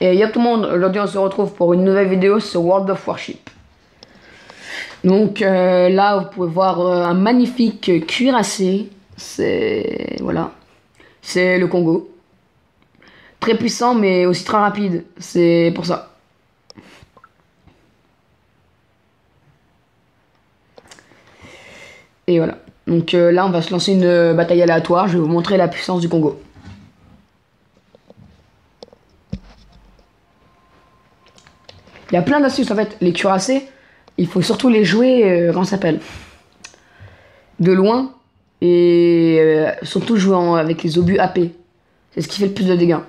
Et y'a tout le monde, aujourd'hui on se retrouve pour une nouvelle vidéo sur World of Warship. Donc là vous pouvez voir un magnifique cuirassé, c'est voilà, c'est le Congo. Très puissant mais aussi très rapide, c'est pour ça. Et voilà, donc là on va se lancer une bataille aléatoire, je vais vous montrer la puissance du Congo. Il y a plein d'astuces en fait, les cuirassés, il faut surtout les jouer, comment ça s'appelle, de loin et surtout jouer avec les obus AP. C'est ce qui fait le plus de dégâts.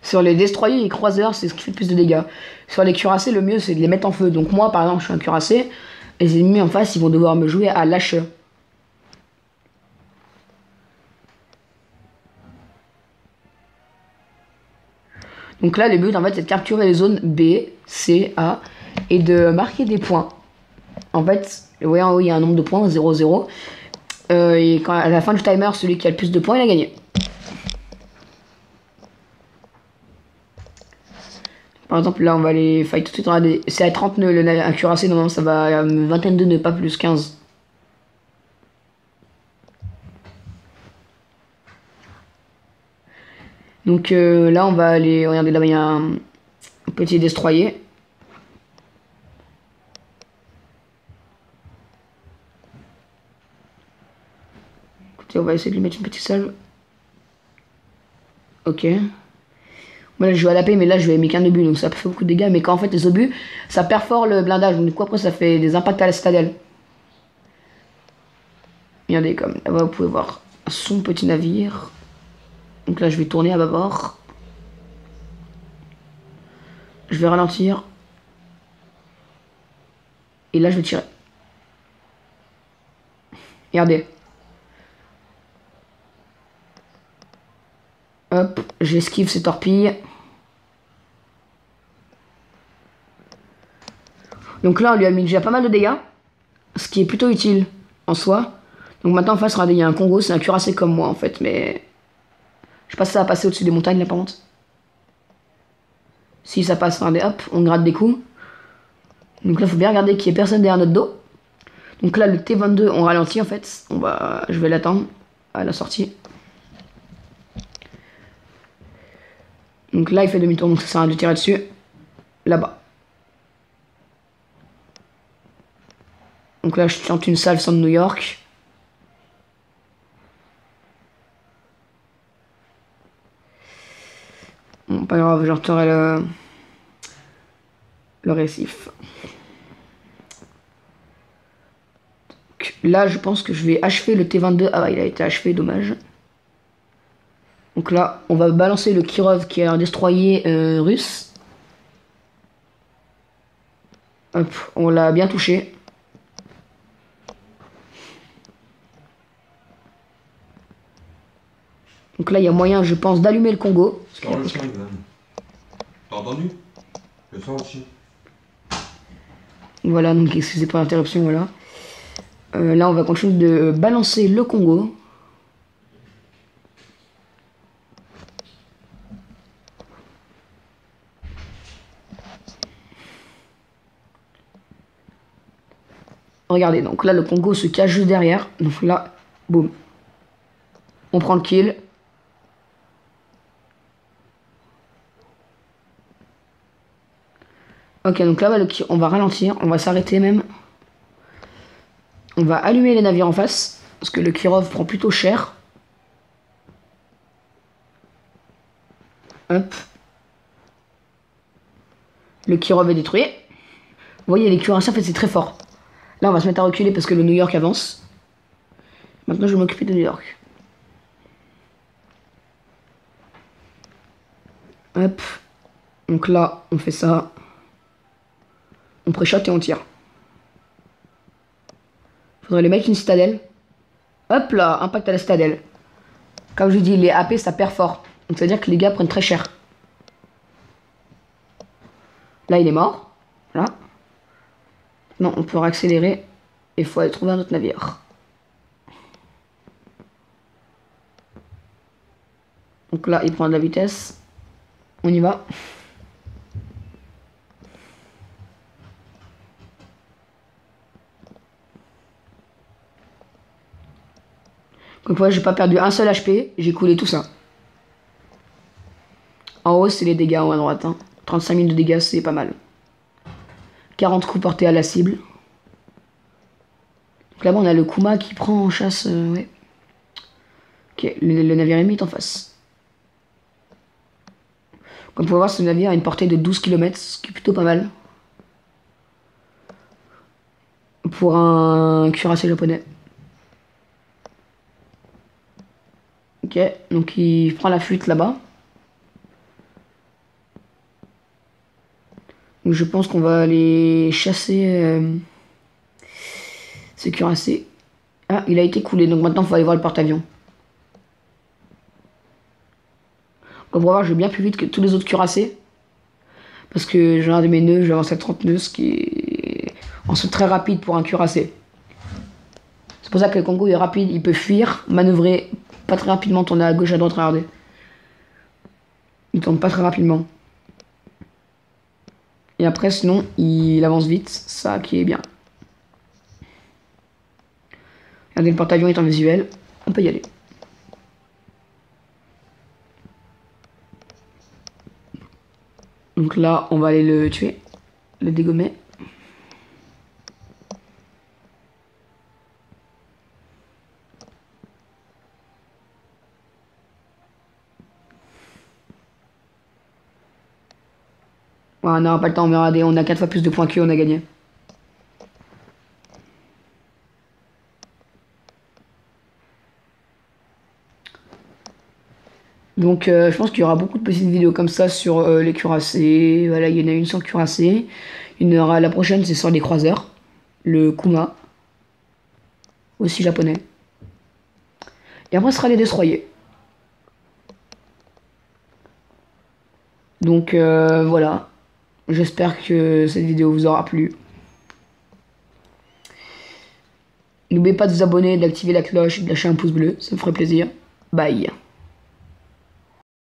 Sur les destroyers et croiseurs, c'est ce qui fait le plus de dégâts. Sur les cuirassés, le mieux c'est de les mettre en feu. Donc moi par exemple, je suis un cuirassé, les ennemis en face ils vont devoir me jouer à lâcheur. Donc là, le but en fait c'est de capturer les zones B, C, A et de marquer des points. En fait, vous voyez en haut il y a un nombre de points, 0, 0. Et quand, à la fin du timer, celui qui a le plus de points, il a gagné. Par exemple, là, on va les fight tout de suite. Regardez, c'est à 30 nœuds, un cuirassé, non, ça va à une vingtaine de nœuds, pas plus, 15. Donc là, on va aller... Regardez, là, il y a un petit destroyer. Écoutez, on va essayer de lui mettre une petite salve. Ok. Moi, là, je joue à la paix, mais là, je vais mettre qu'un obus, donc ça fait beaucoup de dégâts. Mais quand en fait, les obus, ça perfore le blindage. Donc, du coup, après, ça fait des impacts à la citadelle. Regardez, comme là-bas, vous pouvez voir son petit navire. Donc là, je vais tourner à bâbord. Je vais ralentir. Et là, je vais tirer. Regardez. Hop, j'esquive ces torpilles. Donc là, on lui a mis déjà pas mal de dégâts. Ce qui est plutôt utile en soi. Donc maintenant, en face, regardez, il y a un Congo. C'est un cuirassé comme moi, en fait. Mais je sais pas si ça va passer au-dessus des montagnes, là, par contre. Si ça passe, regardez, hop, on gratte des coups. Donc là, il faut bien regarder qu'il n'y ait personne derrière notre dos. Donc là, le T-22, on ralentit, en fait. Je vais l'attendre à la sortie. Donc là, il fait demi-tour, donc ça sert à rien de tirer dessus. Là-bas. Donc là, je tente une salve sur New York. Bon, pas grave, je retirerai le récif. Donc, là, je pense que je vais achever le T-22. Ah, bah, il a été achevé, dommage. Donc là, on va balancer le Kirov qui est un destroyer russe. Hop, on l'a bien touché. Donc là, il y a moyen, je pense, d'allumer le Congo. Parle le son, Ivan. T'as entendu? Le son aussi. Voilà, donc excusez pour l'interruption, voilà. Là, on va continuer de balancer le Congo. Regardez, donc là, le Congo se cache juste derrière. Donc là, boum. On prend le kill. Ok, donc là, on va ralentir. On va s'arrêter même. On va allumer les navires en face. Parce que le Kirov prend plutôt cher. Hop. Le Kirov est détruit. Vous voyez, les cuirassés, en fait, c'est très fort. Là, on va se mettre à reculer parce que le New York avance. Maintenant, je vais m'occuper de New York. Hop. Donc là, on fait ça. On pré-shot et on tire. Faudrait les mettre une citadelle. Hop là, impact à la citadelle. Comme je vous dis, les AP, ça perd fort. Donc ça veut dire que les gars prennent très cher. Là, il est mort. Là. Non, on peut réaccélérer. Il faut aller trouver un autre navire. Donc là, il prend de la vitesse. On y va. Donc voilà, j'ai pas perdu un seul HP, j'ai coulé tout ça. En haut, c'est les dégâts en haut à droite. Hein. 35 000 de dégâts, c'est pas mal. 40 coups portés à la cible. Donc là-bas, on a le Kuma qui prend en chasse. Ouais. Ok, le navire ennemi est en face. Comme vous pouvez voir, ce navire a une portée de 12 km, ce qui est plutôt pas mal. Pour un cuirassé japonais. Ok, donc il prend la fuite là-bas. Donc je pense qu'on va aller chasser ce cuirassé. Ah, il a été coulé, donc maintenant il faut aller voir le porte-avions. Comme pour voir, je vais bien plus vite que tous les autres cuirassés. Parce que j'ai un de mes nœuds, j'ai avancé à 30 nœuds, ce qui est en saut très rapide pour un cuirassé. C'est pour ça que le Kongo est rapide, il peut fuir, manœuvrer, pas très rapidement, tourner à gauche, à droite, regardez. Il tourne pas très rapidement. Et après, sinon, il avance vite, ça qui est bien. Regardez, le porte-avions est en visuel, on peut y aller. Donc là, on va aller le tuer, le dégommer. Ouais, on n'aura pas le temps, mais regardez, on a 4 fois plus de points qu'eux, on a gagné. Donc je pense qu'il y aura beaucoup de petites vidéos comme ça sur les cuirassés. Voilà, il y en a une sur le cuirassé. Il y en aura la prochaine, c'est sur les croiseurs. Le Kuma. Aussi japonais. Et après, ce sera les destroyers. Donc voilà. J'espère que cette vidéo vous aura plu. N'oubliez pas de vous abonner, d'activer la cloche, de lâcher un pouce bleu. Ça me ferait plaisir. Bye.